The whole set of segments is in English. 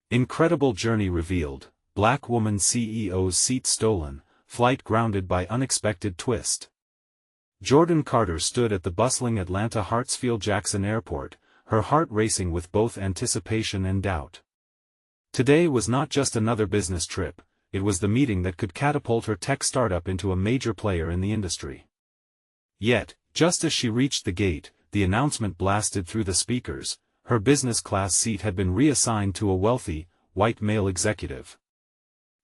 Incredible journey revealed, Black woman CEO's seat stolen, flight grounded by unexpected twist. Jordan Carter stood at the bustling Atlanta Hartsfield-Jackson Airport, her heart racing with both anticipation and doubt. Today was not just another business trip, it was the meeting that could catapult her tech startup into a major player in the industry. Yet, just as she reached the gate, the announcement blasted through the speakers: her business-class seat had been reassigned to a wealthy, white male executive.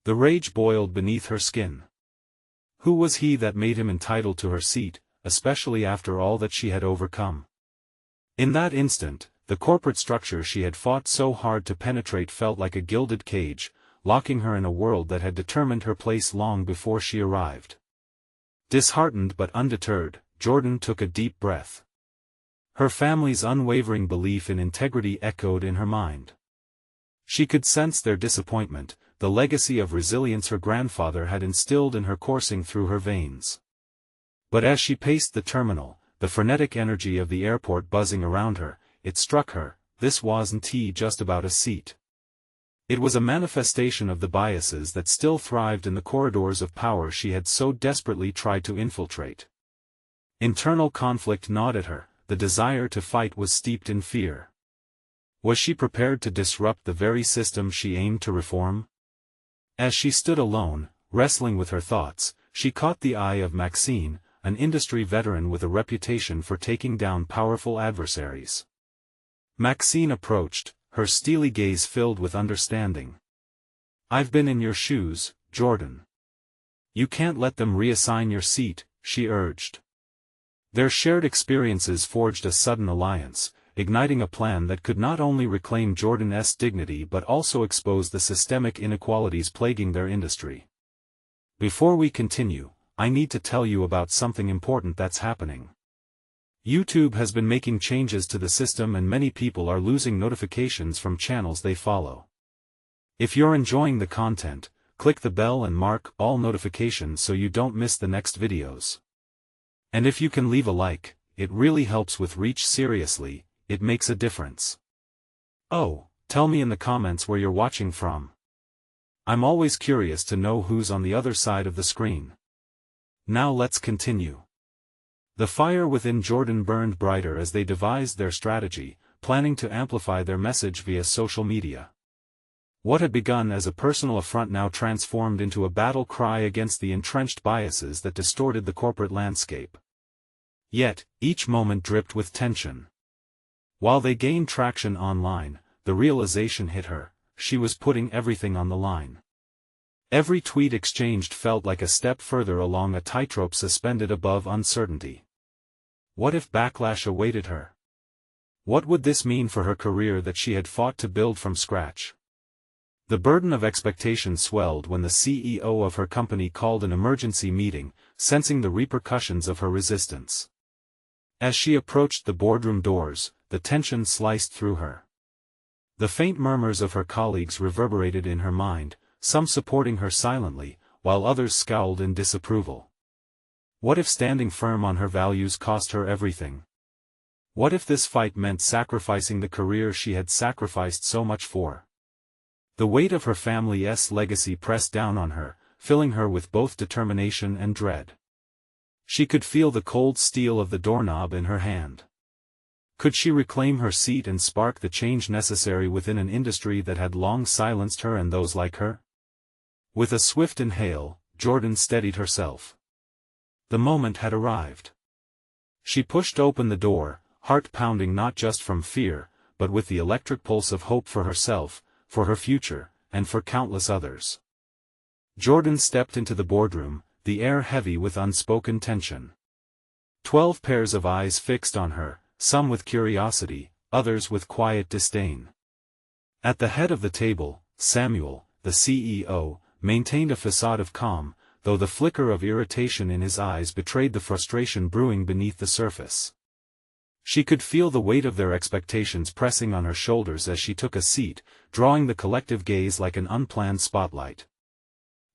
The rage boiled beneath her skin. Who was he that made him entitled to her seat, especially after all that she had overcome? In that instant, the corporate structure she had fought so hard to penetrate felt like a gilded cage, locking her in a world that had determined her place long before she arrived. Disheartened but undeterred, Jordan took a deep breath. Her family's unwavering belief in integrity echoed in her mind. She could sense their disappointment, the legacy of resilience her grandfather had instilled in her coursing through her veins. But as she paced the terminal, the frenetic energy of the airport buzzing around her, it struck her, this wasn't just about a seat. It was a manifestation of the biases that still thrived in the corridors of power she had so desperately tried to infiltrate. Internal conflict gnawed at her, the desire to fight was steeped in fear. Was she prepared to disrupt the very system she aimed to reform? As she stood alone, wrestling with her thoughts, she caught the eye of Maxine, an industry veteran with a reputation for taking down powerful adversaries. Maxine approached, her steely gaze filled with understanding. "I've been in your shoes, Jordan. You can't let them reassign your seat," she urged. Their shared experiences forged a sudden alliance, igniting a plan that could not only reclaim Jordan's dignity but also expose the systemic inequalities plaguing their industry. Before we continue, I need to tell you about something important that's happening. YouTube has been making changes to the system and many people are losing notifications from channels they follow. If you're enjoying the content, click the bell and mark all notifications so you don't miss the next videos. And if you can leave a like, it really helps with reach. Seriously, it makes a difference. Oh, tell me in the comments where you're watching from. I'm always curious to know who's on the other side of the screen. Now let's continue. The fire within Jordan burned brighter as they devised their strategy, planning to amplify their message via social media. What had begun as a personal affront now transformed into a battle cry against the entrenched biases that distorted the corporate landscape. Yet, each moment dripped with tension. While they gained traction online, the realization hit her: she was putting everything on the line. Every tweet exchanged felt like a step further along a tightrope suspended above uncertainty. What if backlash awaited her? What would this mean for her career that she had fought to build from scratch? The burden of expectation swelled when the CEO of her company called an emergency meeting, sensing the repercussions of her resistance. As she approached the boardroom doors, the tension sliced through her. The faint murmurs of her colleagues reverberated in her mind, some supporting her silently, while others scowled in disapproval. What if standing firm on her values cost her everything? What if this fight meant sacrificing the career she had sacrificed so much for? The weight of her family's legacy pressed down on her, filling her with both determination and dread. She could feel the cold steel of the doorknob in her hand. Could she reclaim her seat and spark the change necessary within an industry that had long silenced her and those like her? With a swift inhale, Jordan steadied herself. The moment had arrived. She pushed open the door, heart pounding not just from fear, but with the electric pulse of hope for herself, for her future, and for countless others. Jordan stepped into the boardroom, the air heavy with unspoken tension. 12 pairs of eyes fixed on her, some with curiosity, others with quiet disdain. At the head of the table, Samuel, the CEO, maintained a facade of calm, though the flicker of irritation in his eyes betrayed the frustration brewing beneath the surface. She could feel the weight of their expectations pressing on her shoulders as she took a seat, drawing the collective gaze like an unplanned spotlight.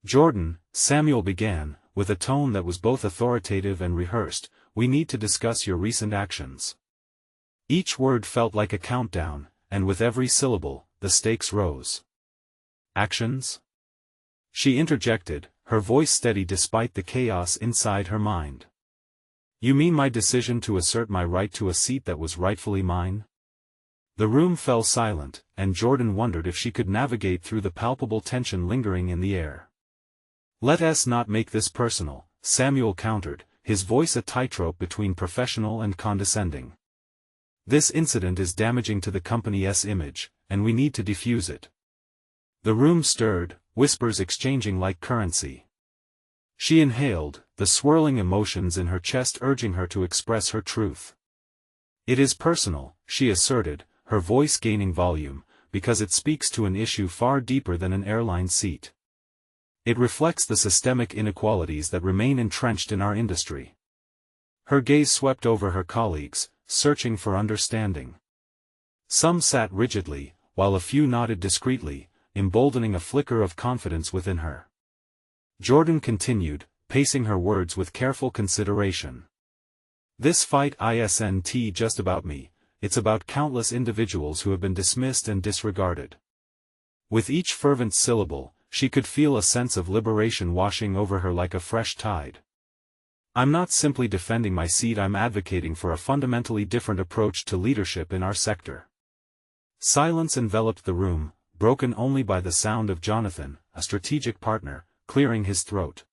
"Jordan," Samuel began, with a tone that was both authoritative and rehearsed, "we need to discuss your recent actions." Each word felt like a countdown, and with every syllable, the stakes rose. actions? She interjected, her voice steady despite the chaos inside her mind. You mean my decision to assert my right to a seat that was rightfully mine? The room fell silent, and Jordan wondered if she could navigate through the palpable tension lingering in the air. Let us not make this personal, Samuel countered, his voice a tightrope between professional and condescending. This incident is damaging to the company's image, and we need to defuse it. The room stirred, whispers exchanging like currency. She inhaled, the swirling emotions in her chest urging her to express her truth. It is personal, she asserted, her voice gaining volume, because it speaks to an issue far deeper than an airline seat. It reflects the systemic inequalities that remain entrenched in our industry. Her gaze swept over her colleagues, searching for understanding. Some sat rigidly, while a few nodded discreetly, emboldening a flicker of confidence within her. Jordan continued, pacing her words with careful consideration. This fight isn't just about me, it's about countless individuals who have been dismissed and disregarded. With each fervent syllable, she could feel a sense of liberation washing over her like a fresh tide. I'm not simply defending my seat, I'm advocating for a fundamentally different approach to leadership in our sector. Silence enveloped the room, broken only by the sound of Jonathan, a strategic partner, clearing his throat.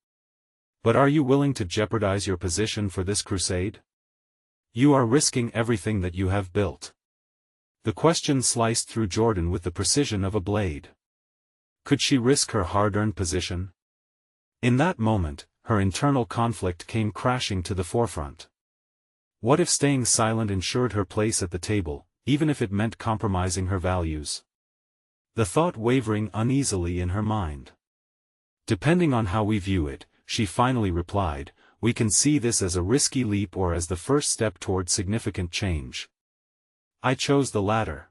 But are you willing to jeopardize your position for this crusade? You are risking everything that you have built. The question sliced through Jordan with the precision of a blade. Could she risk her hard-earned position? In that moment, her internal conflict came crashing to the forefront. What if staying silent ensured her place at the table, even if it meant compromising her values? The thought wavering uneasily in her mind. Depending on how we view it, she finally replied, we can see this as a risky leap or as the first step toward significant change. I chose the latter.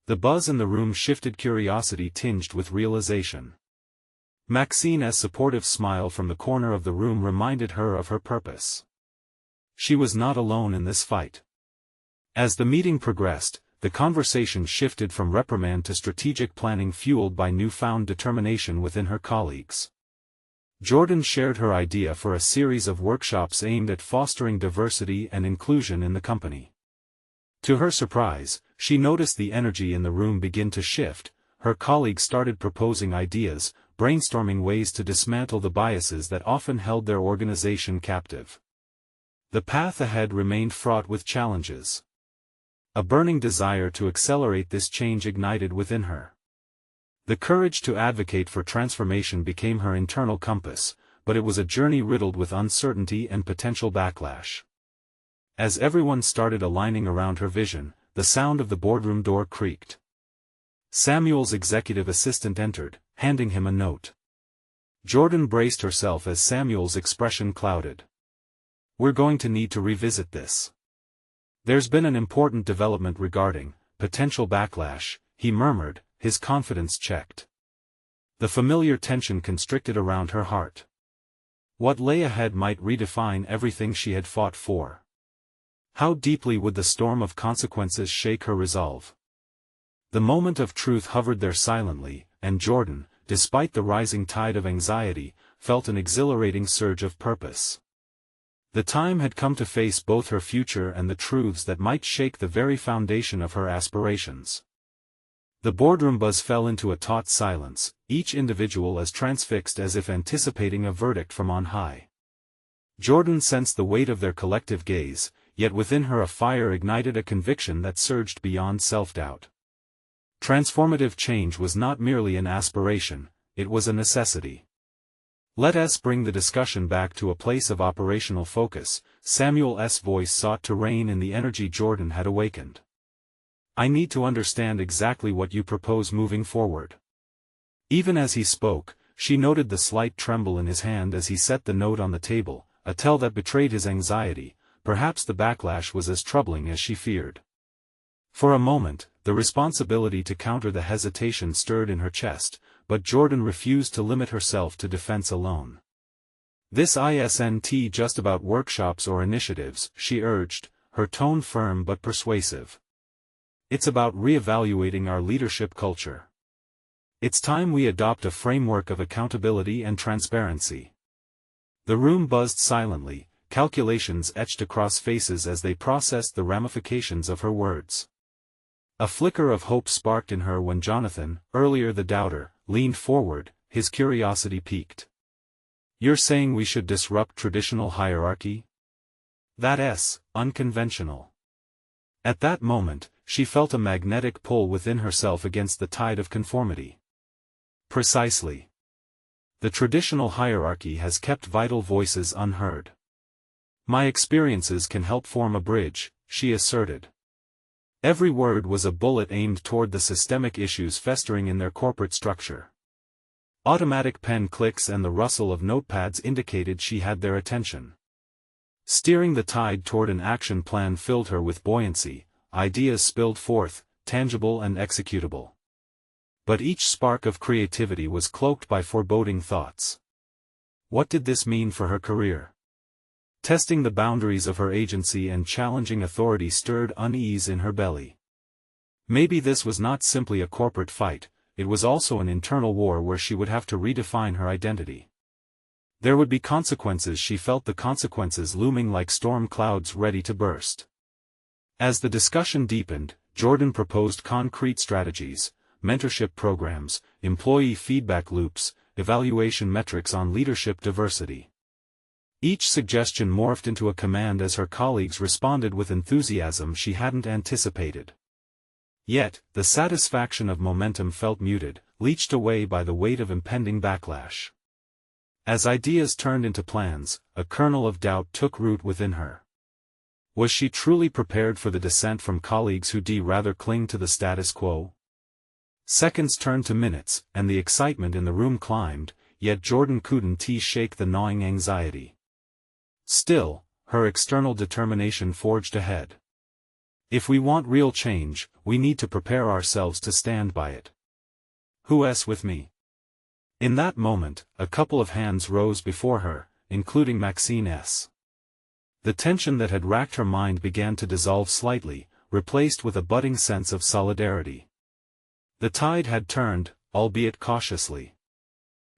The buzz in the room shifted, curiosity tinged with realization. Maxine's supportive smile from the corner of the room reminded her of her purpose. She was not alone in this fight. As the meeting progressed, the conversation shifted from reprimand to strategic planning fueled by newfound determination within her colleagues. Jordan shared her idea for a series of workshops aimed at fostering diversity and inclusion in the company. To her surprise, she noticed the energy in the room begin to shift. Her colleagues started proposing ideas, brainstorming ways to dismantle the biases that often held their organization captive. The path ahead remained fraught with challenges. A burning desire to accelerate this change ignited within her. The courage to advocate for transformation became her internal compass, but it was a journey riddled with uncertainty and potential backlash. As everyone started aligning around her vision, the sound of the boardroom door creaked. Samuel's executive assistant entered, handing him a note. Jordan braced herself as Samuel's expression clouded. We're going to need to revisit this. There's been an important development regarding potential backlash, he murmured, his confidence checked. The familiar tension constricted around her heart. What lay ahead might redefine everything she had fought for. How deeply would the storm of consequences shake her resolve? The moment of truth hovered there silently, and Jordan, despite the rising tide of anxiety, felt an exhilarating surge of purpose. The time had come to face both her future and the truths that might shake the very foundation of her aspirations. The boardroom buzz fell into a taut silence, each individual as transfixed as if anticipating a verdict from on high. Jordan sensed the weight of their collective gaze, yet within her a fire ignited, a conviction that surged beyond self-doubt. Transformative change was not merely an aspiration, it was a necessity. Let us bring the discussion back to a place of operational focus. Samuel's voice sought to rein in the energy Jordan had awakened. I need to understand exactly what you propose moving forward. Even as he spoke, she noted the slight tremble in his hand as he set the note on the table, a tell that betrayed his anxiety. Perhaps the backlash was as troubling as she feared. For a moment, the responsibility to counter the hesitation stirred in her chest, but Jordan refused to limit herself to defense alone. This isn't just about workshops or initiatives, she urged, her tone firm but persuasive. It's about reevaluating our leadership culture. It's time we adopt a framework of accountability and transparency. The room buzzed silently, calculations etched across faces as they processed the ramifications of her words. A flicker of hope sparked in her when Jonathan, earlier the doubter, leaned forward, his curiosity piqued. "You're saying we should disrupt traditional hierarchy? That's unconventional." At that moment, she felt a magnetic pull within herself against the tide of conformity. Precisely. The traditional hierarchy has kept vital voices unheard. "My experiences can help form a bridge," she asserted. Every word was a bullet aimed toward the systemic issues festering in their corporate structure. Automatic pen clicks and the rustle of notepads indicated she had their attention. Steering the tide toward an action plan filled her with buoyancy, ideas spilled forth, tangible and executable. But each spark of creativity was cloaked by foreboding thoughts. What did this mean for her career? Testing the boundaries of her agency and challenging authority stirred unease in her belly. Maybe this was not simply a corporate fight, it was also an internal war where she would have to redefine her identity. There would be consequences. She felt the consequences looming like storm clouds ready to burst. As the discussion deepened, Jordan proposed concrete strategies, mentorship programs, employee feedback loops, evaluation metrics on leadership diversity. Each suggestion morphed into a command as her colleagues responded with enthusiasm she hadn't anticipated. Yet, the satisfaction of momentum felt muted, leached away by the weight of impending backlash. As ideas turned into plans, a kernel of doubt took root within her. Was she truly prepared for the dissent from colleagues who'd rather cling to the status quo? Seconds turned to minutes, and the excitement in the room climbed, yet Jordan couldn't shake the gnawing anxiety. Still, her external determination forged ahead. If we want real change, we need to prepare ourselves to stand by it. Who's with me? In that moment, a couple of hands rose before her, including Maxine's. The tension that had racked her mind began to dissolve slightly, replaced with a budding sense of solidarity. The tide had turned, albeit cautiously.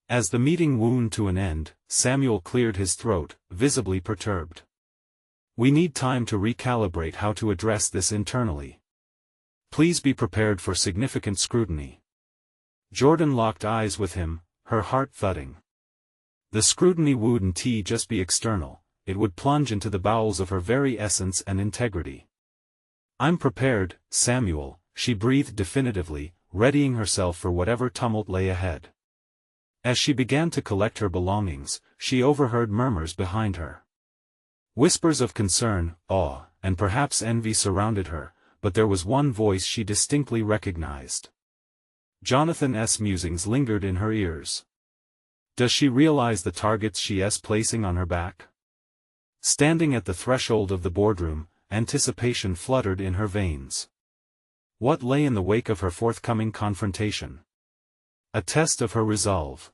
As the meeting wound to an end, Samuel cleared his throat, visibly perturbed. "We need time to recalibrate how to address this internally. Please be prepared for significant scrutiny." Jordan locked eyes with him, her heart thudding. The scrutiny wouldn't just be external, it would plunge into the bowels of her very essence and integrity. "I'm prepared, Samuel," she breathed definitively, readying herself for whatever tumult lay ahead. As she began to collect her belongings, she overheard murmurs behind her. Whispers of concern, awe, and perhaps envy surrounded her, but there was one voice she distinctly recognized. Jonathan's musings lingered in her ears. Does she realize the targets she's placing on her back? Standing at the threshold of the boardroom, anticipation fluttered in her veins. What lay in the wake of her forthcoming confrontation? A test of her resolve.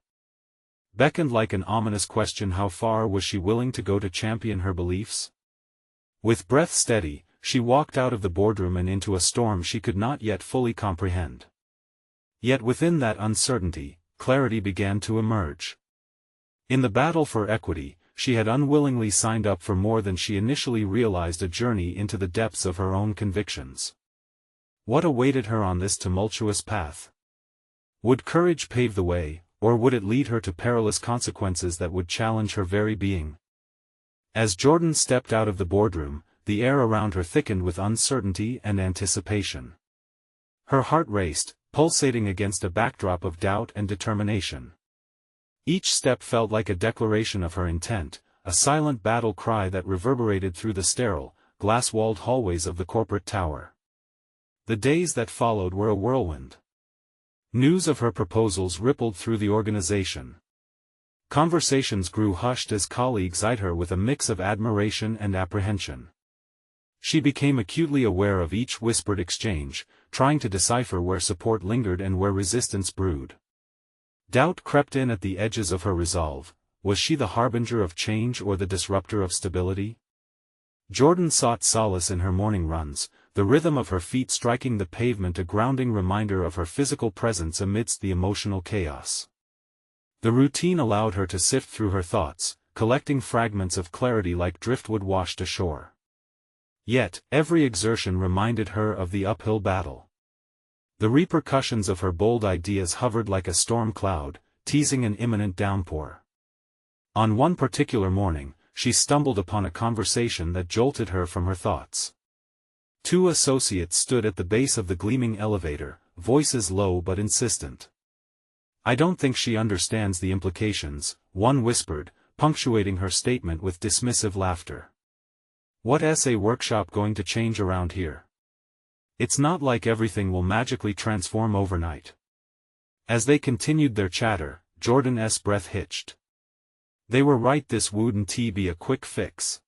Beckoned like an ominous question, how far was she willing to go to champion her beliefs? With breath steady, she walked out of the boardroom and into a storm she could not yet fully comprehend. Yet within that uncertainty, clarity began to emerge. In the battle for equity, she had unwillingly signed up for more than she initially realized, a journey into the depths of her own convictions. What awaited her on this tumultuous path? Would courage pave the way, or would it lead her to perilous consequences that would challenge her very being? As Jordan stepped out of the boardroom, the air around her thickened with uncertainty and anticipation. Her heart raced, pulsating against a backdrop of doubt and determination. Each step felt like a declaration of her intent, a silent battle cry that reverberated through the sterile, glass-walled hallways of the corporate tower. The days that followed were a whirlwind. News of her proposals rippled through the organization. Conversations grew hushed as colleagues eyed her with a mix of admiration and apprehension. She became acutely aware of each whispered exchange, trying to decipher where support lingered and where resistance brewed. Doubt crept in at the edges of her resolve. Was she the harbinger of change or the disruptor of stability? Jordan sought solace in her morning runs, the rhythm of her feet striking the pavement a grounding reminder of her physical presence amidst the emotional chaos. The routine allowed her to sift through her thoughts, collecting fragments of clarity like driftwood washed ashore. Yet, every exertion reminded her of the uphill battle. The repercussions of her bold ideas hovered like a storm cloud, teasing an imminent downpour. On one particular morning, she stumbled upon a conversation that jolted her from her thoughts. Two associates stood at the base of the gleaming elevator, voices low but insistent. "I don't think she understands the implications," one whispered, punctuating her statement with dismissive laughter. "What essay workshop going to change around here? It's not like everything will magically transform overnight." As they continued their chatter, Jordan's breath hitched. They were right, this wouldn't be a quick fix.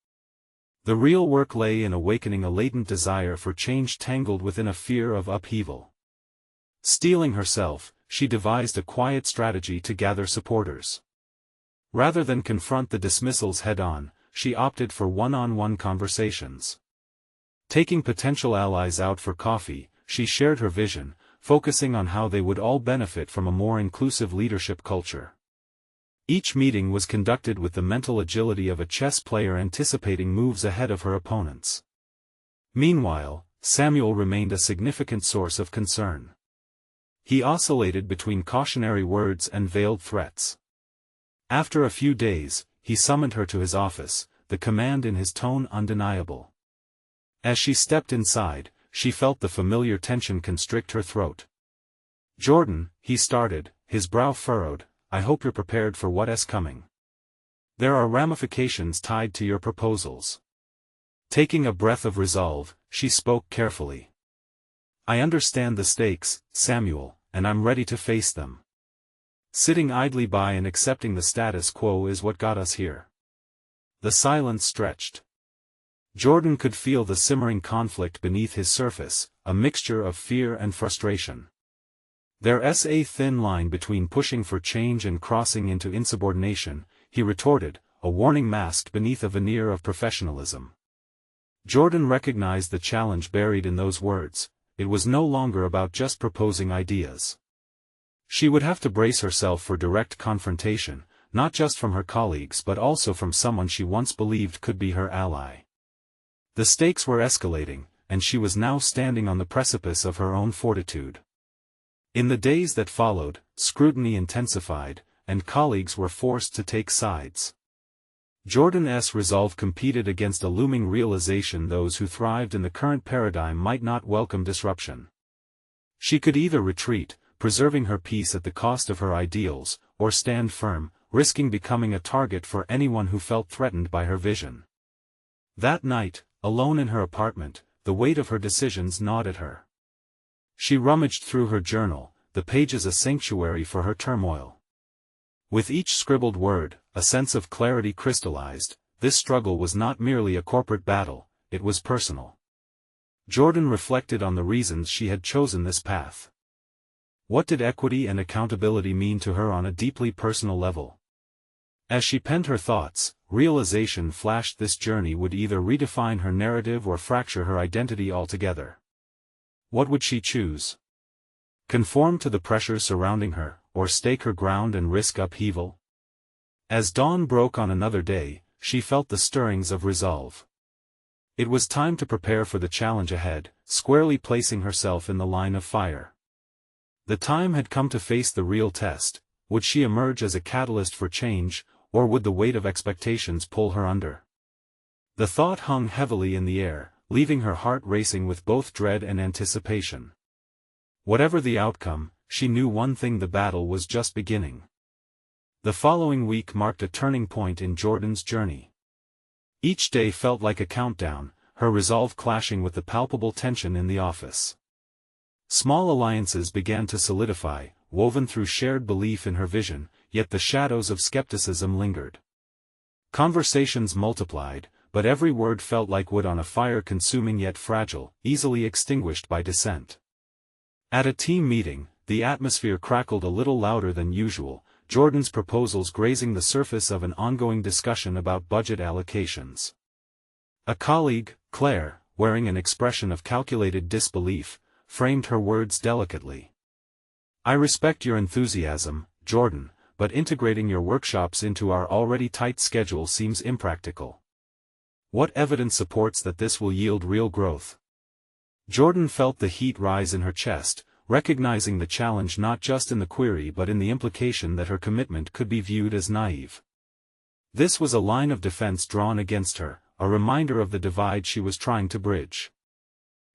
The real work lay in awakening a latent desire for change tangled within a fear of upheaval. Steeling herself, she devised a quiet strategy to gather supporters. Rather than confront the dismissals head-on, she opted for one-on-one conversations. Taking potential allies out for coffee, she shared her vision, focusing on how they would all benefit from a more inclusive leadership culture. Each meeting was conducted with the mental agility of a chess player anticipating moves ahead of her opponents. Meanwhile, Samuel remained a significant source of concern. He oscillated between cautionary words and veiled threats. After a few days, he summoned her to his office, the command in his tone undeniable. As she stepped inside, she felt the familiar tension constrict her throat. "Jordan," he started, his brow furrowed, "I hope you're prepared for what's coming. There are ramifications tied to your proposals." Taking a breath of resolve, she spoke carefully. "I understand the stakes, Samuel, and I'm ready to face them. Sitting idly by and accepting the status quo is what got us here." The silence stretched. Jordan could feel the simmering conflict beneath his surface, a mixture of fear and frustration. "There's a thin line between pushing for change and crossing into insubordination," he retorted, a warning masked beneath a veneer of professionalism. Jordan recognized the challenge buried in those words. It was no longer about just proposing ideas. She would have to brace herself for direct confrontation, not just from her colleagues but also from someone she once believed could be her ally. The stakes were escalating, and she was now standing on the precipice of her own fortitude. In the days that followed, scrutiny intensified, and colleagues were forced to take sides. Jordan's resolve competed against a looming realization those who thrived in the current paradigm might not welcome disruption. She could either retreat, preserving her peace at the cost of her ideals, or stand firm, risking becoming a target for anyone who felt threatened by her vision. That night, alone in her apartment, the weight of her decisions gnawed at her. She rummaged through her journal, the pages a sanctuary for her turmoil. With each scribbled word, a sense of clarity crystallized. This struggle was not merely a corporate battle, it was personal. Jordan reflected on the reasons she had chosen this path. What did equity and accountability mean to her on a deeply personal level? As she penned her thoughts, realization flashed: this journey would either redefine her narrative or fracture her identity altogether. What would she choose? Conform to the pressures surrounding her, or stake her ground and risk upheaval? As dawn broke on another day, she felt the stirrings of resolve. It was time to prepare for the challenge ahead, squarely placing herself in the line of fire. The time had come to face the real test. Would she emerge as a catalyst for change, or would the weight of expectations pull her under? The thought hung heavily in the air, leaving her heart racing with both dread and anticipation. Whatever the outcome, she knew one thing: the battle was just beginning. The following week marked a turning point in Jordan's journey. Each day felt like a countdown, her resolve clashing with the palpable tension in the office. Small alliances began to solidify, woven through shared belief in her vision, yet the shadows of skepticism lingered. Conversations multiplied, but every word felt like wood on a fire, consuming yet fragile, easily extinguished by dissent. At a team meeting, the atmosphere crackled a little louder than usual, Jordan's proposals grazing the surface of an ongoing discussion about budget allocations. A colleague, Claire, wearing an expression of calculated disbelief, framed her words delicately. "I respect your enthusiasm, Jordan, but integrating your workshops into our already tight schedule seems impractical. What evidence supports that this will yield real growth?" Jordan felt the heat rise in her chest, recognizing the challenge not just in the query but in the implication that her commitment could be viewed as naive. This was a line of defense drawn against her, a reminder of the divide she was trying to bridge.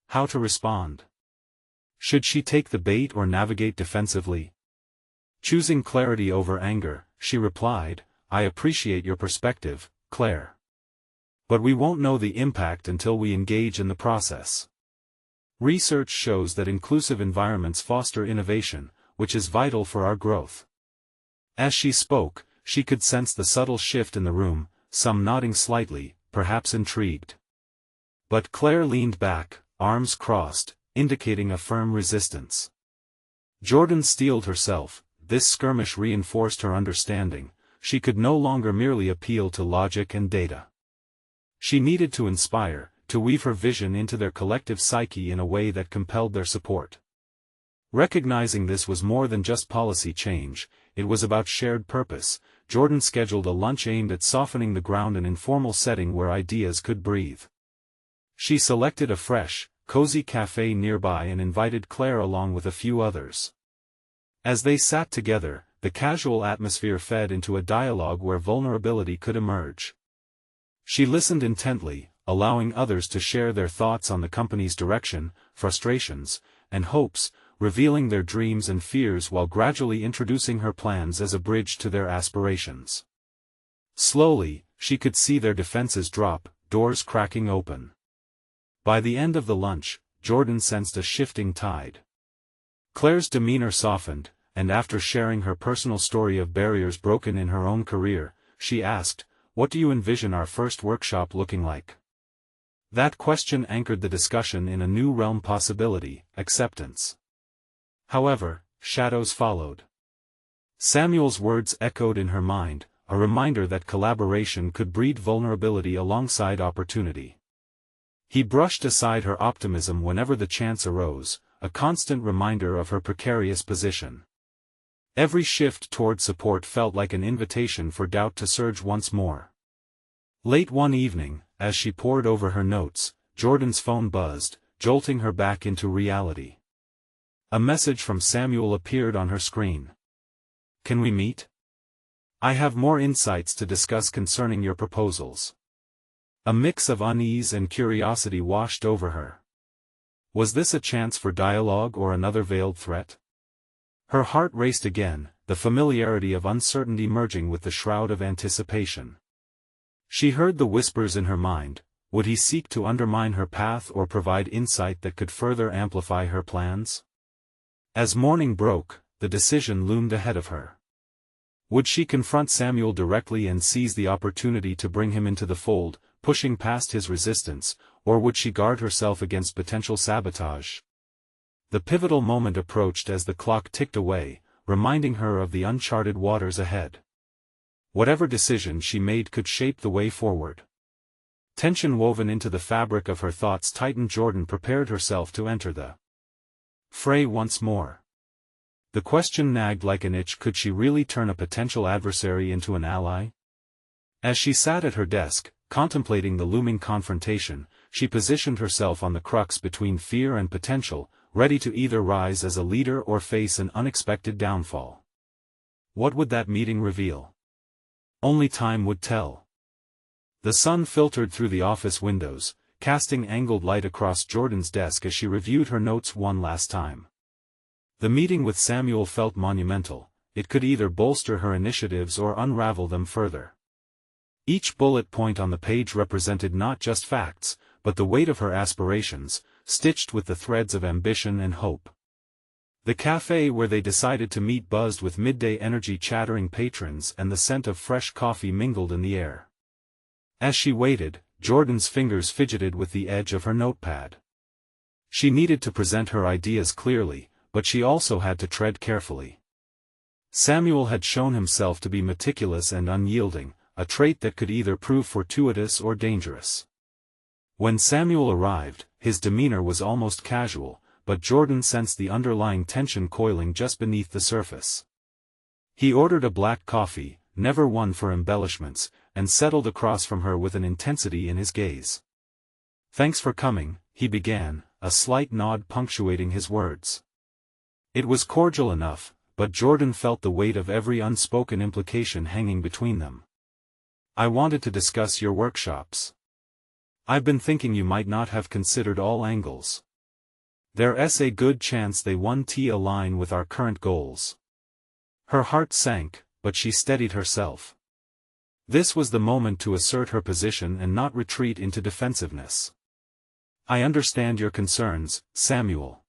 How to respond? Should she take the bait or navigate defensively? Choosing clarity over anger, she replied, "I appreciate your perspective, Claire. But we won't know the impact until we engage in the process. Research shows that inclusive environments foster innovation, which is vital for our growth." As she spoke, she could sense the subtle shift in the room, some nodding slightly, perhaps intrigued. But Claire leaned back, arms crossed, indicating a firm resistance. Jordan steeled herself. This skirmish reinforced her understanding. She could no longer merely appeal to logic and data. She needed to inspire, to weave her vision into their collective psyche in a way that compelled their support. Recognizing this was more than just policy change, it was about shared purpose. Jordan scheduled a lunch aimed at softening the ground, an informal setting where ideas could breathe. She selected a fresh, cozy cafe nearby and invited Claire along with a few others. As they sat together, the casual atmosphere fed into a dialogue where vulnerability could emerge. She listened intently, allowing others to share their thoughts on the company's direction, frustrations, and hopes, revealing their dreams and fears while gradually introducing her plans as a bridge to their aspirations. Slowly, she could see their defenses drop, doors cracking open. By the end of the lunch, Jordan sensed a shifting tide. Claire's demeanor softened, and after sharing her personal story of barriers broken in her own career, she asked, "What do you envision our first workshop looking like?" That question anchored the discussion in a new realm: possibility, acceptance. However, shadows followed. Samuel's words echoed in her mind, a reminder that collaboration could breed vulnerability alongside opportunity. He brushed aside her optimism whenever the chance arose, a constant reminder of her precarious position. Every shift toward support felt like an invitation for doubt to surge once more. Late one evening, as she pored over her notes, Jordan's phone buzzed, jolting her back into reality. A message from Samuel appeared on her screen. "Can we meet? I have more insights to discuss concerning your proposals." A mix of unease and curiosity washed over her. Was this a chance for dialogue or another veiled threat? Her heart raced again, the familiarity of uncertainty merging with the shroud of anticipation. She heard the whispers in her mind: would he seek to undermine her path or provide insight that could further amplify her plans? As morning broke, the decision loomed ahead of her. Would she confront Samuel directly and seize the opportunity to bring him into the fold, pushing past his resistance, or would she guard herself against potential sabotage? The pivotal moment approached as the clock ticked away, reminding her of the uncharted waters ahead. Whatever decision she made could shape the way forward. Tension woven into the fabric of her thoughts tightened. Jordan prepared herself to enter the fray once more. The question nagged like an itch: could she really turn a potential adversary into an ally? As she sat at her desk, contemplating the looming confrontation, she positioned herself on the crux between fear and potential, ready to either rise as a leader or face an unexpected downfall. What would that meeting reveal? Only time would tell. The sun filtered through the office windows, casting angled light across Jordan's desk as she reviewed her notes one last time. The meeting with Samuel felt monumental. It could either bolster her initiatives or unravel them further. Each bullet point on the page represented not just facts, but the weight of her aspirations, stitched with the threads of ambition and hope. The cafe where they decided to meet buzzed with midday energy, chattering patrons, and the scent of fresh coffee mingled in the air. As she waited, Jordan's fingers fidgeted with the edge of her notepad. She needed to present her ideas clearly, but she also had to tread carefully. Samuel had shown himself to be meticulous and unyielding, a trait that could either prove fortuitous or dangerous. When Samuel arrived, his demeanor was almost casual, but Jordan sensed the underlying tension coiling just beneath the surface. He ordered a black coffee, never one for embellishments, and settled across from her with an intensity in his gaze. "Thanks for coming," he began, a slight nod punctuating his words. It was cordial enough, but Jordan felt the weight of every unspoken implication hanging between them. "I wanted to discuss your workshops. I've been thinking you might not have considered all angles. There's a good chance they won't align with our current goals." Her heart sank, but she steadied herself. This was the moment to assert her position and not retreat into defensiveness. "I understand your concerns, Samuel.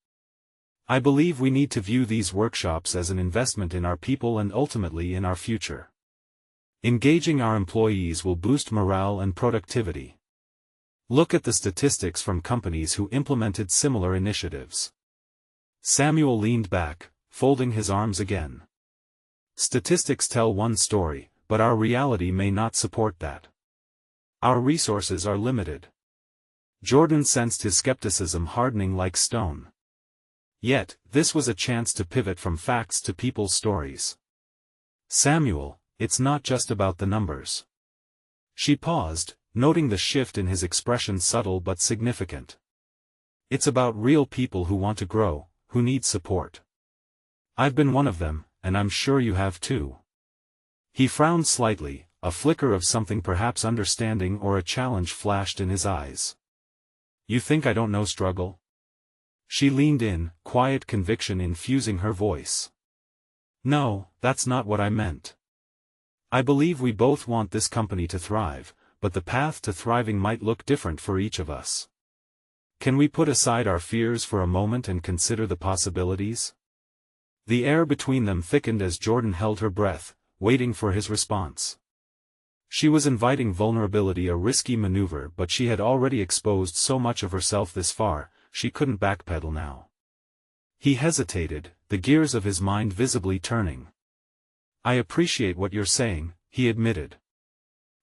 I believe we need to view these workshops as an investment in our people and ultimately in our future. Engaging our employees will boost morale and productivity. Look at the statistics from companies who implemented similar initiatives." Samuel leaned back, folding his arms again. "Statistics tell one story, but our reality may not support that. Our resources are limited." Jordan sensed his skepticism hardening like stone. Yet, this was a chance to pivot from facts to people's stories. "Samuel, it's not just about the numbers." She paused, noting the shift in his expression, subtle but significant. "It's about real people who want to grow, who need support. I've been one of them, and I'm sure you have too." He frowned slightly, a flicker of something perhaps understanding or a challenge flashed in his eyes. "You think I don't know struggle?" She leaned in, quiet conviction infusing her voice. "No, that's not what I meant. I believe we both want this company to thrive, but the path to thriving might look different for each of us. Can we put aside our fears for a moment and consider the possibilities?" The air between them thickened as Jordan held her breath, waiting for his response. She was inviting vulnerability, a risky maneuver, but she had already exposed so much of herself this far, she couldn't backpedal now. He hesitated, the gears of his mind visibly turning. "I appreciate what you're saying," he admitted.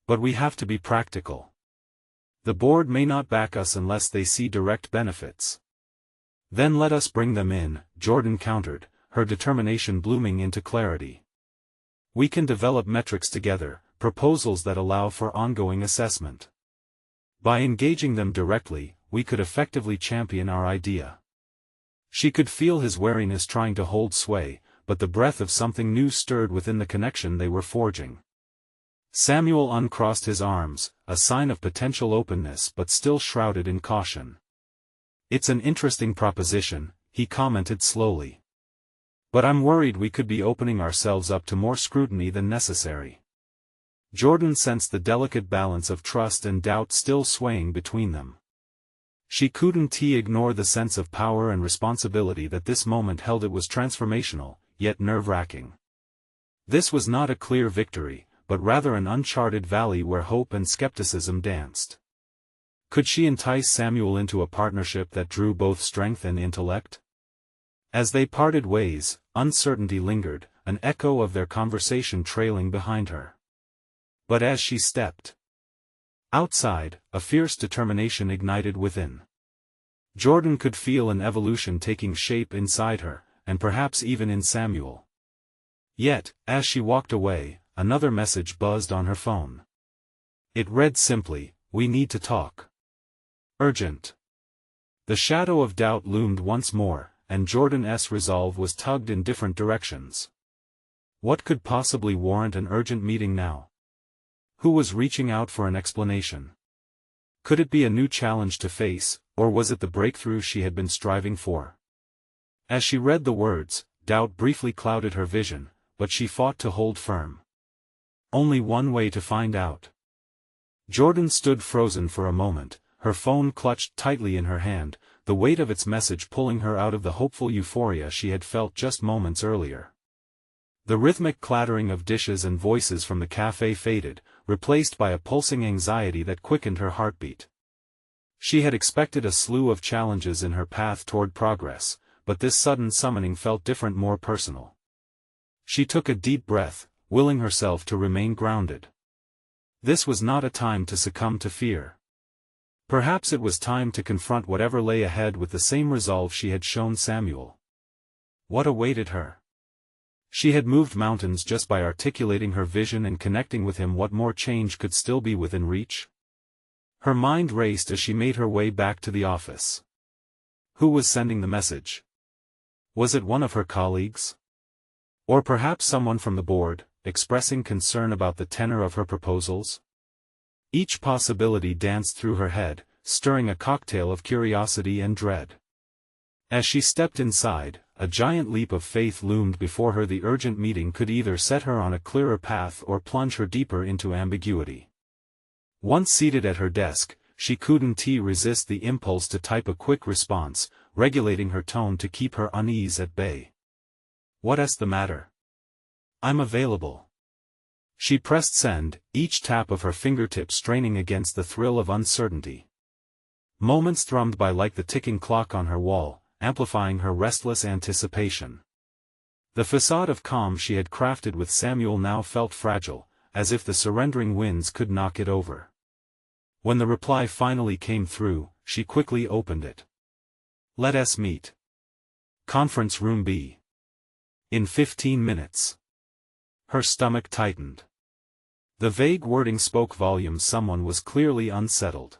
"But we have to be practical. The board may not back us unless they see direct benefits." "Then let us bring them in," Jordan countered, her determination blooming into clarity. "We can develop metrics together, proposals that allow for ongoing assessment. By engaging them directly, we could effectively champion our idea." She could feel his wariness trying to hold sway, but the breath of something new stirred within the connection they were forging. Samuel uncrossed his arms, a sign of potential openness but still shrouded in caution. "It's an interesting proposition," he commented slowly. "But I'm worried we could be opening ourselves up to more scrutiny than necessary." Jordan sensed the delicate balance of trust and doubt still swaying between them. She couldn't ignore the sense of power and responsibility that this moment held. It was transformational, yet nerve-wracking. This was not a clear victory, but rather an uncharted valley where hope and skepticism danced. Could she entice Samuel into a partnership that drew both strength and intellect? As they parted ways, uncertainty lingered, an echo of their conversation trailing behind her. But as she stepped outside, a fierce determination ignited within. Jordan could feel an evolution taking shape inside her, and perhaps even in Samuel. Yet, as she walked away, another message buzzed on her phone. It read simply, "We need to talk. Urgent." The shadow of doubt loomed once more, and Jordan's resolve was tugged in different directions. What could possibly warrant an urgent meeting now? Who was reaching out for an explanation? Could it be a new challenge to face, or was it the breakthrough she had been striving for? As she read the words, doubt briefly clouded her vision, but she fought to hold firm. Only one way to find out. Jordan stood frozen for a moment, her phone clutched tightly in her hand, the weight of its message pulling her out of the hopeful euphoria she had felt just moments earlier. The rhythmic clattering of dishes and voices from the cafe faded, replaced by a pulsing anxiety that quickened her heartbeat. She had expected a slew of challenges in her path toward progress, but this sudden summoning felt different, more personal. She took a deep breath, willing herself to remain grounded. This was not a time to succumb to fear. Perhaps it was time to confront whatever lay ahead with the same resolve she had shown Samuel. What awaited her? She had moved mountains just by articulating her vision and connecting with him. What more change could still be within reach? Her mind raced as she made her way back to the office. Who was sending the message? Was it one of her colleagues? Or perhaps someone from the board, expressing concern about the tenor of her proposals? Each possibility danced through her head, stirring a cocktail of curiosity and dread. As she stepped inside, a giant leap of faith loomed before her. The urgent meeting could either set her on a clearer path or plunge her deeper into ambiguity. Once seated at her desk, she couldn't resist the impulse to type a quick response, regulating her tone to keep her unease at bay. "What's the matter? I'm available." She pressed send, each tap of her fingertips straining against the thrill of uncertainty. Moments thrummed by like the ticking clock on her wall, amplifying her restless anticipation. The facade of calm she had crafted with Samuel now felt fragile, as if the surrendering winds could knock it over. When the reply finally came through, she quickly opened it. "Let us meet. Conference room B. In 15 minutes. Her stomach tightened. The vague wording spoke volumes. Someone was clearly unsettled.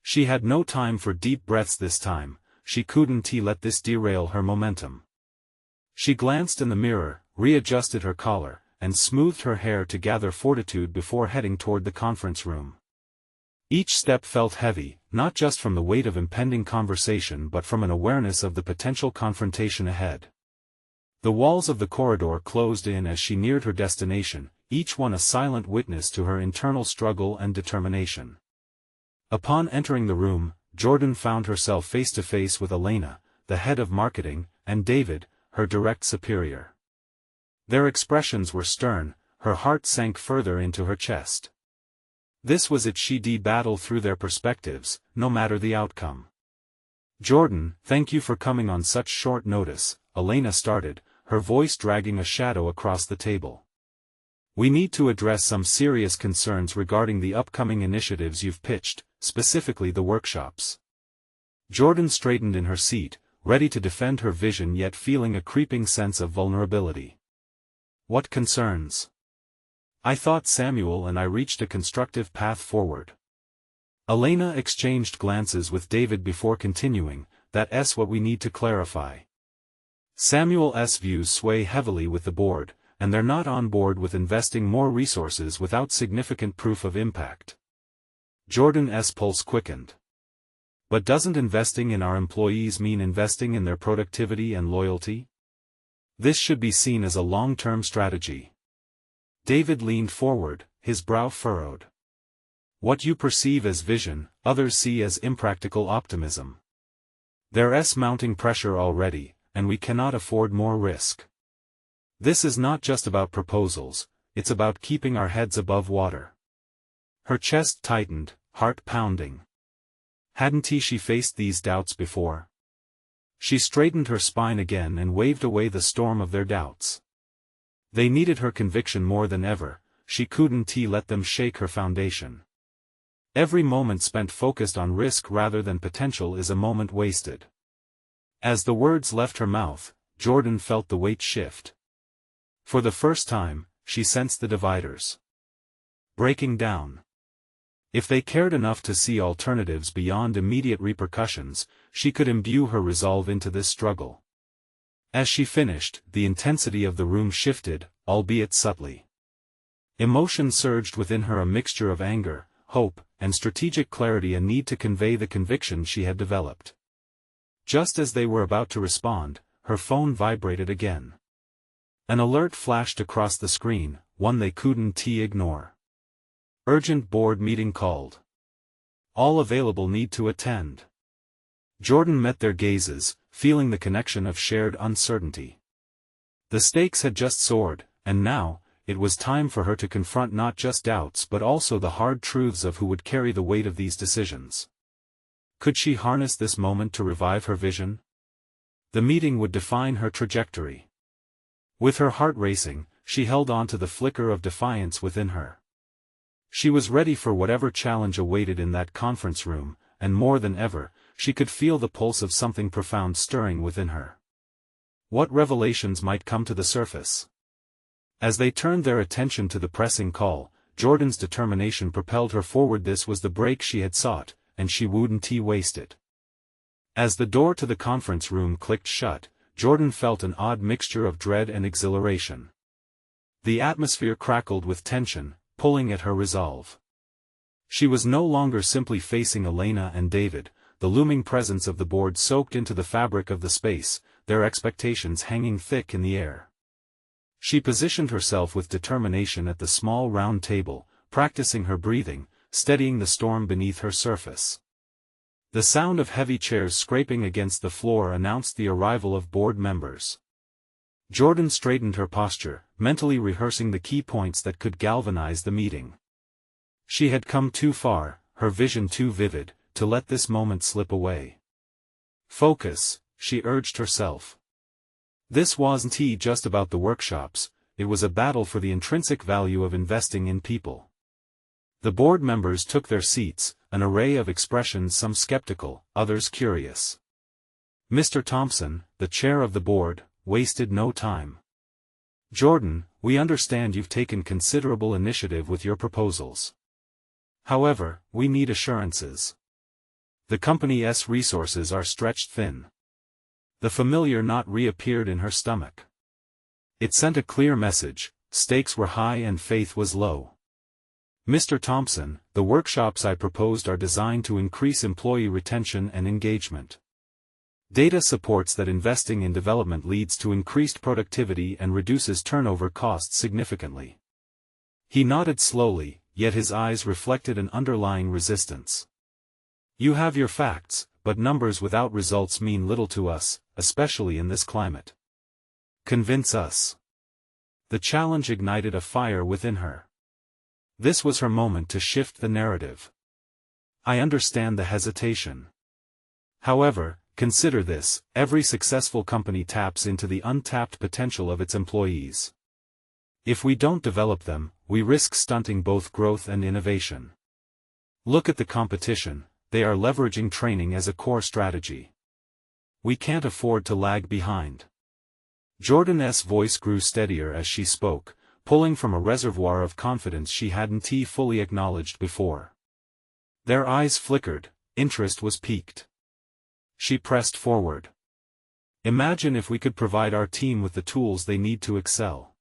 She had no time for deep breaths this time. She couldn't let this derail her momentum. She glanced in the mirror, readjusted her collar, and smoothed her hair to gather fortitude before heading toward the conference room. Each step felt heavy, not just from the weight of impending conversation but from an awareness of the potential confrontation ahead. The walls of the corridor closed in as she neared her destination, each one a silent witness to her internal struggle and determination. Upon entering the room, Jordan found herself face to face with Elena, the head of marketing, and David, her direct superior. Their expressions were stern, her heart sank further into her chest. This was it. She'd battle through their perspectives, no matter the outcome. "Jordan, thank you for coming on such short notice," Elena started, her voice dragging a shadow across the table. "We need to address some serious concerns regarding the upcoming initiatives you've pitched, specifically the workshops." Jordan straightened in her seat, ready to defend her vision yet feeling a creeping sense of vulnerability. "What concerns? I thought Samuel and I reached a constructive path forward." Elena exchanged glances with David before continuing, "That's what we need to clarify. Samuel's views sway heavily with the board, and they're not on board with investing more resources without significant proof of impact." Jordan's pulse quickened. "But doesn't investing in our employees mean investing in their productivity and loyalty? This should be seen as a long-term strategy." David leaned forward, his brow furrowed. "What you perceive as vision, others see as impractical optimism. There's mounting pressure already, and we cannot afford more risk. This is not just about proposals, it's about keeping our heads above water." Her chest tightened, heart pounding. Hadn't she faced these doubts before? She straightened her spine again and waved away the storm of their doubts. They needed her conviction more than ever. She couldn't let them shake her foundation. Every moment spent focused on risk rather than potential is a moment wasted. As the words left her mouth, Jordan felt the weight shift. For the first time, she sensed the dividers breaking down. If they cared enough to see alternatives beyond immediate repercussions, she could imbue her resolve into this struggle. As she finished, the intensity of the room shifted, albeit subtly. Emotion surged within her, a mixture of anger, hope, and strategic clarity, a need to convey the conviction she had developed. Just as they were about to respond, her phone vibrated again. An alert flashed across the screen, one they couldn't ignore. "Urgent board meeting called. All available need to attend." Jordan met their gazes, feeling the connection of shared uncertainty. The stakes had just soared, and now, it was time for her to confront not just doubts but also the hard truths of who would carry the weight of these decisions. Could she harness this moment to revive her vision? The meeting would define her trajectory. With her heart racing, she held on to the flicker of defiance within her. She was ready for whatever challenge awaited in that conference room, and more than ever, she could feel the pulse of something profound stirring within her. What revelations might come to the surface? As they turned their attention to the pressing call, Jordan's determination propelled her forward. This was the break she had sought, and she wouldn't waste it. As the door to the conference room clicked shut, Jordan felt an odd mixture of dread and exhilaration. The atmosphere crackled with tension, pulling at her resolve. She was no longer simply facing Elena and David, the looming presence of the board soaked into the fabric of the space, their expectations hanging thick in the air. She positioned herself with determination at the small round table, practicing her breathing, steadying the storm beneath her surface. The sound of heavy chairs scraping against the floor announced the arrival of board members. Jordan straightened her posture, mentally rehearsing the key points that could galvanize the meeting. She had come too far, her vision too vivid, to let this moment slip away. Focus, she urged herself. This wasn't just about the workshops, it was a battle for the intrinsic value of investing in people. The board members took their seats, an array of expressions, some skeptical, others curious. Mr. Thompson, the chair of the board, wasted no time. Jordan, we understand you've taken considerable initiative with your proposals. However, we need assurances. The company's resources are stretched thin. The familiar knot reappeared in her stomach. It sent a clear message: stakes were high and faith was low. Mr. Thompson, the workshops I proposed are designed to increase employee retention and engagement. Data supports that investing in development leads to increased productivity and reduces turnover costs significantly. He nodded slowly, yet his eyes reflected an underlying resistance. You have your facts, but numbers without results mean little to us, especially in this climate. Convince us. The challenge ignited a fire within her. This was her moment to shift the narrative. I understand the hesitation. However, consider this: every successful company taps into the untapped potential of its employees. If we don't develop them, we risk stunting both growth and innovation. Look at the competition, they are leveraging training as a core strategy. We can't afford to lag behind. Jordan's voice grew steadier as she spoke, pulling from a reservoir of confidence she hadn't fully acknowledged before. Their eyes flickered, interest was piqued. She pressed forward. Imagine if we could provide our team with the tools they need to excel.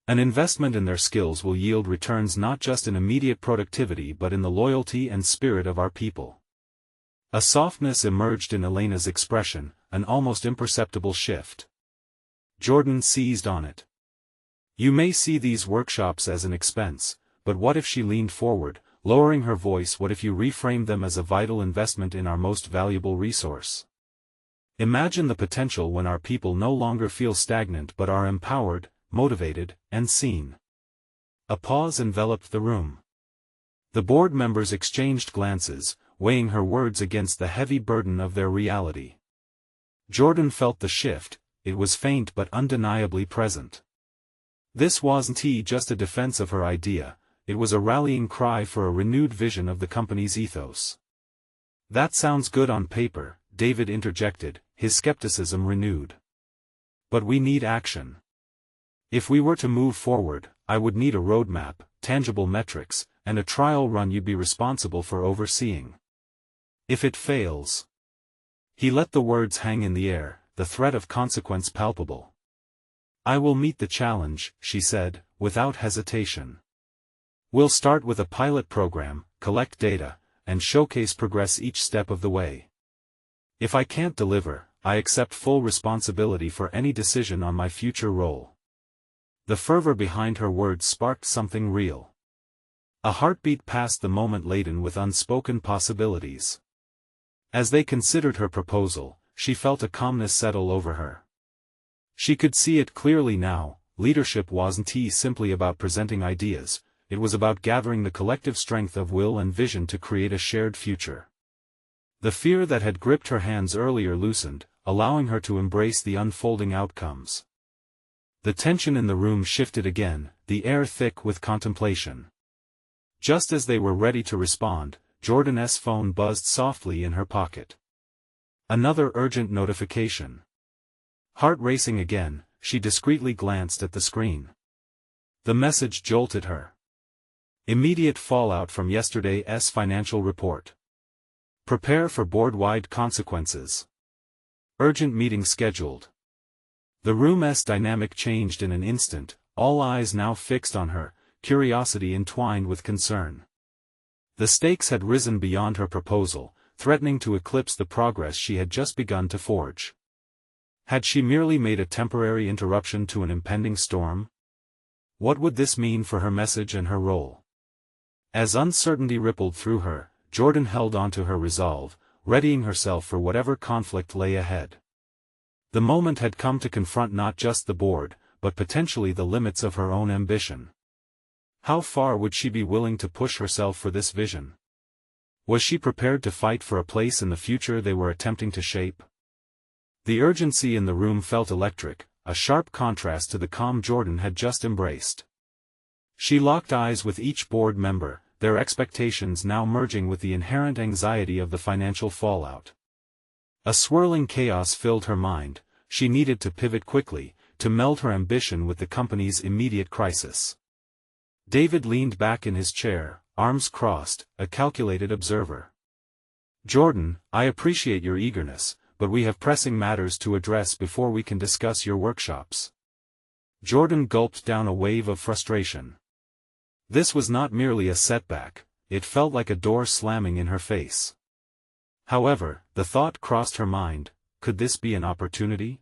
An investment in their skills will yield returns not just in immediate productivity but in the loyalty and spirit of our people. A softness emerged in Elena's expression, an almost imperceptible shift. Jordan seized on it. You may see these workshops as an expense, but what if? She leaned forward, lowering her voice. What if you reframed them as a vital investment in our most valuable resource? Imagine the potential when our people no longer feel stagnant but are empowered, motivated, and seen. A pause enveloped the room. The board members exchanged glances, weighing her words against the heavy burden of their reality. Jordan felt the shift, it was faint but undeniably present. This wasn't just a defense of her idea, it was a rallying cry for a renewed vision of the company's ethos. That sounds good on paper, David interjected, his skepticism renewed. But we need action. If we were to move forward, I would need a roadmap, tangible metrics, and a trial run you'd be responsible for overseeing. If it fails... He let the words hang in the air, the threat of consequence palpable. I will meet the challenge, she said, without hesitation. We'll start with a pilot program, collect data, and showcase progress each step of the way. If I can't deliver, I accept full responsibility for any decision on my future role. The fervor behind her words sparked something real. A heartbeat past the moment laden with unspoken possibilities. As they considered her proposal, she felt a calmness settle over her. She could see it clearly now: leadership wasn't simply about presenting ideas, it was about gathering the collective strength of will and vision to create a shared future. The fear that had gripped her hands earlier loosened, allowing her to embrace the unfolding outcomes. The tension in the room shifted again, the air thick with contemplation. Just as they were ready to respond, Jordan's phone buzzed softly in her pocket. Another urgent notification. Heart racing again, she discreetly glanced at the screen. The message jolted her. Immediate fallout from yesterday's financial report. Prepare for board-wide consequences. Urgent meeting scheduled. The room's dynamic changed in an instant, all eyes now fixed on her, curiosity entwined with concern. The stakes had risen beyond her proposal, threatening to eclipse the progress she had just begun to forge. Had she merely made a temporary interruption to an impending storm? What would this mean for her message and her role? As uncertainty rippled through her, Jordan held on to her resolve, readying herself for whatever conflict lay ahead. The moment had come to confront not just the board, but potentially the limits of her own ambition. How far would she be willing to push herself for this vision? Was she prepared to fight for a place in the future they were attempting to shape? The urgency in the room felt electric, a sharp contrast to the calm Jordan had just embraced. She locked eyes with each board member, their expectations now merging with the inherent anxiety of the financial fallout. A swirling chaos filled her mind. She needed to pivot quickly, to meld her ambition with the company's immediate crisis. David leaned back in his chair, arms crossed, a calculated observer. Jordan, I appreciate your eagerness, but we have pressing matters to address before we can discuss your workshops. Jordan gulped down a wave of frustration. This was not merely a setback, it felt like a door slamming in her face. However, the thought crossed her mind, could this be an opportunity?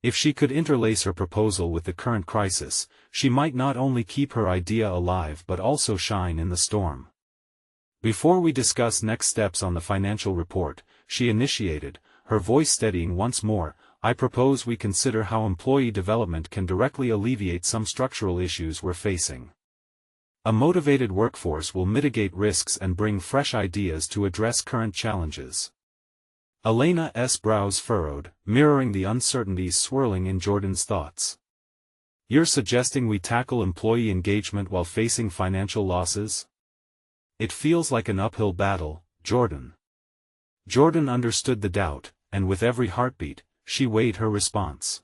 If she could interlace her proposal with the current crisis, she might not only keep her idea alive but also shine in the storm. Before we discuss next steps on the financial report, she initiated, her voice steadying once more, I propose we consider how employee development can directly alleviate some structural issues we're facing. A motivated workforce will mitigate risks and bring fresh ideas to address current challenges. Elena's brows furrowed, mirroring the uncertainties swirling in Jordan's thoughts. You're suggesting we tackle employee engagement while facing financial losses? It feels like an uphill battle, Jordan. Jordan understood the doubt, and with every heartbeat, she weighed her response.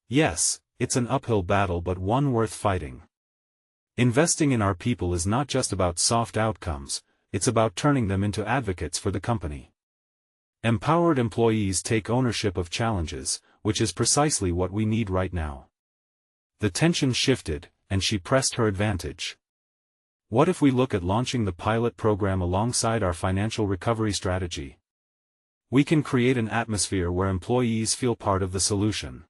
Yes, it's an uphill battle but one worth fighting. Investing in our people is not just about soft outcomes, it's about turning them into advocates for the company. Empowered employees take ownership of challenges, which is precisely what we need right now. The tension shifted, and she pressed her advantage. What if we look at launching the pilot program alongside our financial recovery strategy? We can create an atmosphere where employees feel part of the solution.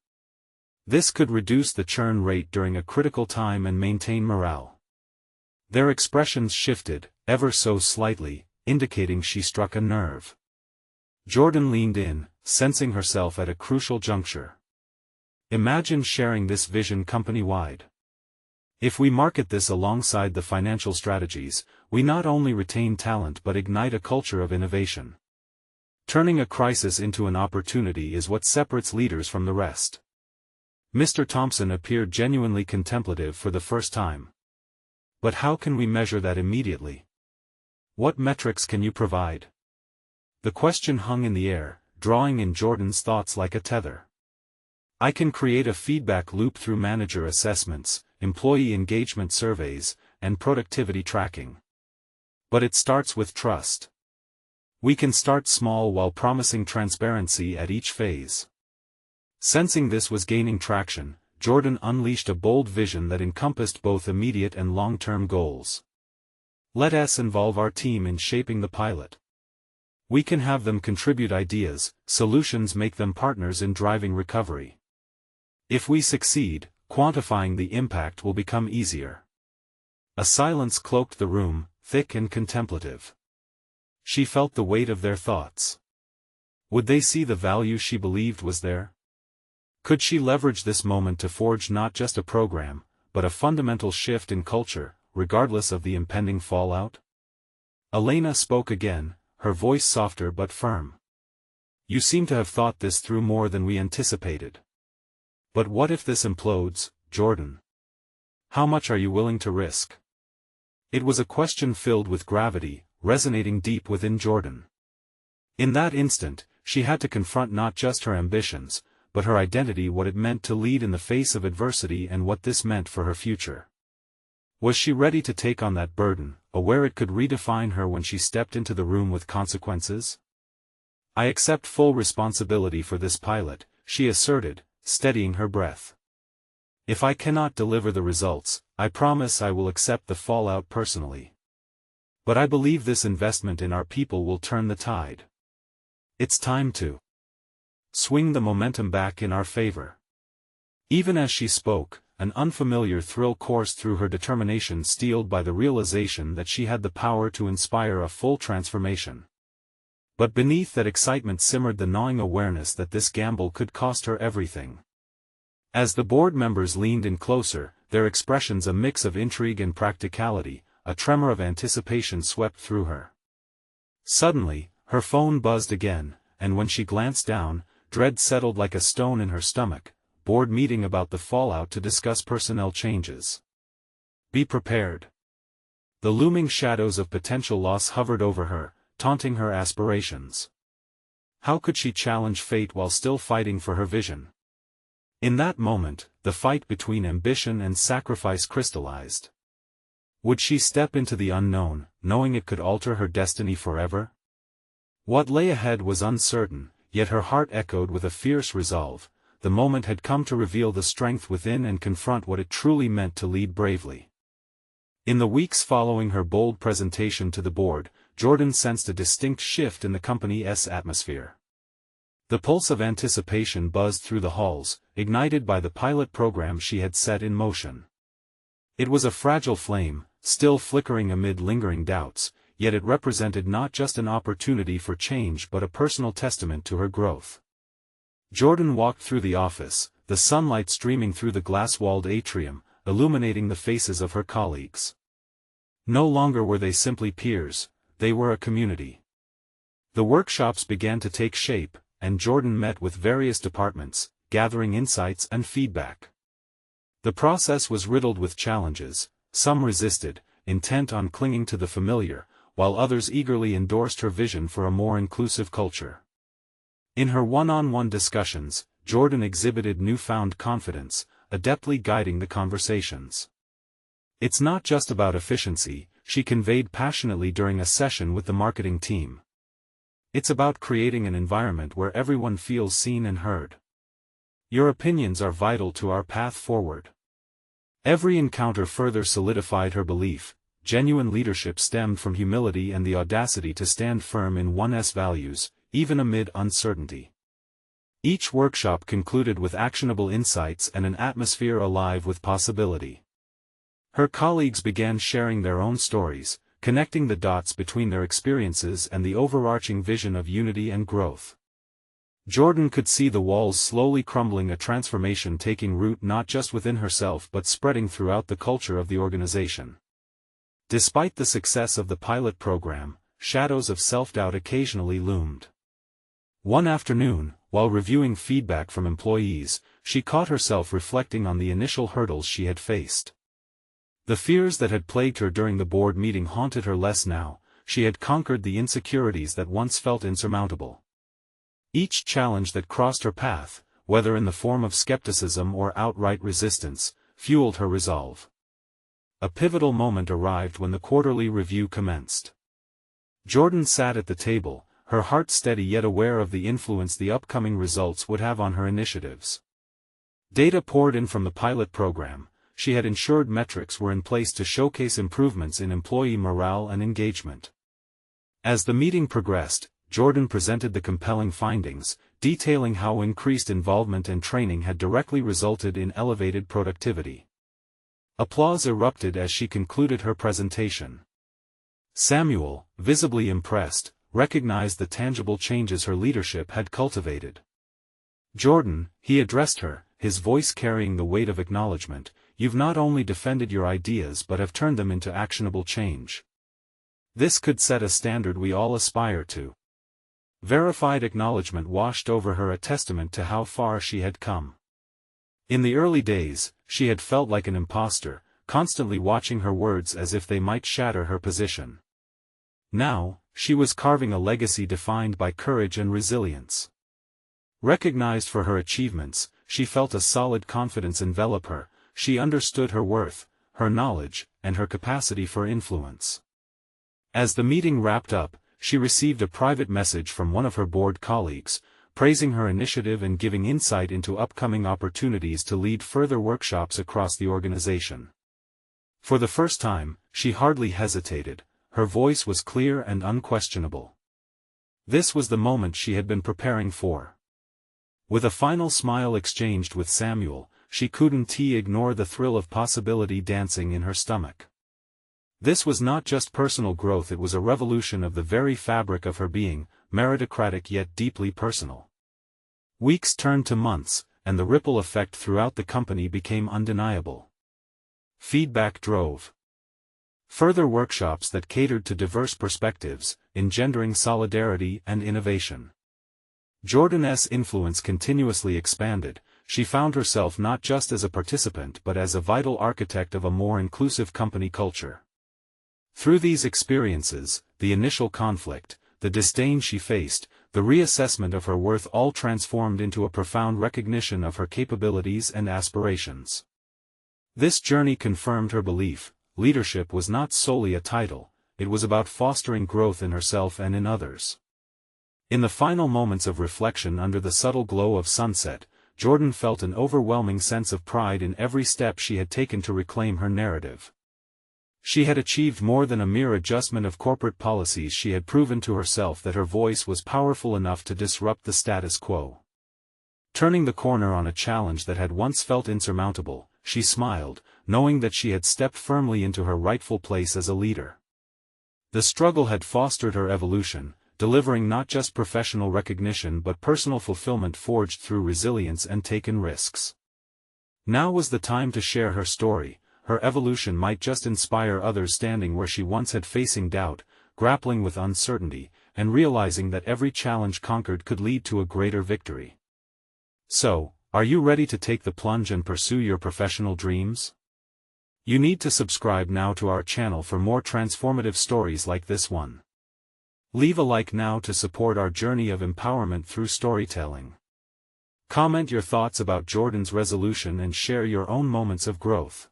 This could reduce the churn rate during a critical time and maintain morale. Their expressions shifted, ever so slightly, indicating she struck a nerve. Jordan leaned in, sensing herself at a crucial juncture. Imagine sharing this vision company-wide. If we market this alongside the financial strategies, we not only retain talent but ignite a culture of innovation. Turning a crisis into an opportunity is what separates leaders from the rest. Mr. Thompson appeared genuinely contemplative for the first time. But how can we measure that immediately? What metrics can you provide? The question hung in the air, drawing in Jordan's thoughts like a tether. I can create a feedback loop through manager assessments, employee engagement surveys, and productivity tracking. But it starts with trust. We can start small while promising transparency at each phase. Sensing this was gaining traction, Jordan unleashed a bold vision that encompassed both immediate and long-term goals. Let us involve our team in shaping the pilot. We can have them contribute ideas, solutions, make them partners in driving recovery. If we succeed, quantifying the impact will become easier. A silence cloaked the room, thick and contemplative. She felt the weight of their thoughts. Would they see the value she believed was there? Could she leverage this moment to forge not just a program, but a fundamental shift in culture, regardless of the impending fallout? Elena spoke again, her voice softer but firm. You seem to have thought this through more than we anticipated. But what if this implodes, Jordan? How much are you willing to risk? It was a question filled with gravity, resonating deep within Jordan. In that instant, she had to confront not just her ambitions, but her identity, what it meant to lead in the face of adversity and what this meant for her future. Was she ready to take on that burden, aware it could redefine her when she stepped into the room with consequences? "I accept full responsibility for this pilot," she asserted, steadying her breath. "If I cannot deliver the results, I promise I will accept the fallout personally. But I believe this investment in our people will turn the tide. It's time to swing the momentum back in our favor." Even as she spoke, an unfamiliar thrill coursed through her determination, steeled by the realization that she had the power to inspire a full transformation. But beneath that excitement simmered the gnawing awareness that this gamble could cost her everything. As the board members leaned in closer, their expressions a mix of intrigue and practicality, a tremor of anticipation swept through her. Suddenly, her phone buzzed again, and when she glanced down, dread settled like a stone in her stomach. Board meeting about the fallout to discuss personnel changes. Be prepared. The looming shadows of potential loss hovered over her, taunting her aspirations. How could she challenge fate while still fighting for her vision? In that moment, the fight between ambition and sacrifice crystallized. Would she step into the unknown, knowing it could alter her destiny forever? What lay ahead was uncertain, yet her heart echoed with a fierce resolve. The moment had come to reveal the strength within and confront what it truly meant to lead bravely. In the weeks following her bold presentation to the board, Jordan sensed a distinct shift in the company's atmosphere. The pulse of anticipation buzzed through the halls, ignited by the pilot program she had set in motion. It was a fragile flame, still flickering amid lingering doubts, yet it represented not just an opportunity for change but a personal testament to her growth. Jordan walked through the office, the sunlight streaming through the glass-walled atrium, illuminating the faces of her colleagues. No longer were they simply peers, they were a community. The workshops began to take shape, and Jordan met with various departments, gathering insights and feedback. The process was riddled with challenges. Some resisted, intent on clinging to the familiar, while others eagerly endorsed her vision for a more inclusive culture. In her one-on-one discussions, Jordan exhibited newfound confidence, adeptly guiding the conversations. "It's not just about efficiency," she conveyed passionately during a session with the marketing team. "It's about creating an environment where everyone feels seen and heard. Your opinions are vital to our path forward." Every encounter further solidified her belief. Genuine leadership stemmed from humility and the audacity to stand firm in one's values, even amid uncertainty. Each workshop concluded with actionable insights and an atmosphere alive with possibility. Her colleagues began sharing their own stories, connecting the dots between their experiences and the overarching vision of unity and growth. Jordan could see the walls slowly crumbling, a transformation taking root not just within herself but spreading throughout the culture of the organization. Despite the success of the pilot program, shadows of self-doubt occasionally loomed. One afternoon, while reviewing feedback from employees, she caught herself reflecting on the initial hurdles she had faced. The fears that had plagued her during the board meeting haunted her less now. She had conquered the insecurities that once felt insurmountable. Each challenge that crossed her path, whether in the form of skepticism or outright resistance, fueled her resolve. A pivotal moment arrived when the quarterly review commenced. Jordan sat at the table, her heart steady yet aware of the influence the upcoming results would have on her initiatives. Data poured in from the pilot program. She had ensured metrics were in place to showcase improvements in employee morale and engagement. As the meeting progressed, Jordan presented the compelling findings, detailing how increased involvement and training had directly resulted in elevated productivity. Applause erupted as she concluded her presentation. Samuel, visibly impressed, recognized the tangible changes her leadership had cultivated. "Jordan," he addressed her, his voice carrying the weight of acknowledgement, "you've not only defended your ideas but have turned them into actionable change. This could set a standard we all aspire to." Verified acknowledgement washed over her, a testament to how far she had come. In the early days, she had felt like an imposter, constantly watching her words as if they might shatter her position. Now, she was carving a legacy defined by courage and resilience. Recognized for her achievements, she felt a solid confidence envelop her. She understood her worth, her knowledge, and her capacity for influence. As the meeting wrapped up, she received a private message from one of her board colleagues, praising her initiative and giving insight into upcoming opportunities to lead further workshops across the organization. For the first time, she hardly hesitated. Her voice was clear and unquestionable. This was the moment she had been preparing for. With a final smile exchanged with Samuel, she couldn't ignore the thrill of possibility dancing in her stomach. This was not just personal growth, it was a revolution of the very fabric of her being, meritocratic yet deeply personal. Weeks turned to months, and the ripple effect throughout the company became undeniable. Feedback drove further workshops that catered to diverse perspectives, engendering solidarity and innovation. Jordan's influence continuously expanded. She found herself not just as a participant but as a vital architect of a more inclusive company culture. Through these experiences, the initial conflict, the disdain she faced, the reassessment of her worth all transformed into a profound recognition of her capabilities and aspirations. This journey confirmed her belief: leadership was not solely a title, it was about fostering growth in herself and in others. In the final moments of reflection under the subtle glow of sunset, Jordan felt an overwhelming sense of pride in every step she had taken to reclaim her narrative. She had achieved more than a mere adjustment of corporate policies. She had proven to herself that her voice was powerful enough to disrupt the status quo. Turning the corner on a challenge that had once felt insurmountable, she smiled, knowing that she had stepped firmly into her rightful place as a leader. The struggle had fostered her evolution, delivering not just professional recognition but personal fulfillment forged through resilience and taken risks. Now was the time to share her story. Her evolution might just inspire others standing where she once had, facing doubt, grappling with uncertainty, and realizing that every challenge conquered could lead to a greater victory. So, are you ready to take the plunge and pursue your professional dreams? You need to subscribe now to our channel for more transformative stories like this one. Leave a like now to support our journey of empowerment through storytelling. Comment your thoughts about Jordan's resolution and share your own moments of growth.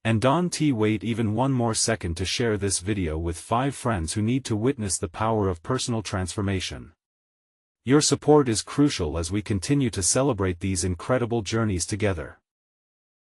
And don't wait even one more second to share this video with 5 friends who need to witness the power of personal transformation. Your support is crucial as we continue to celebrate these incredible journeys together.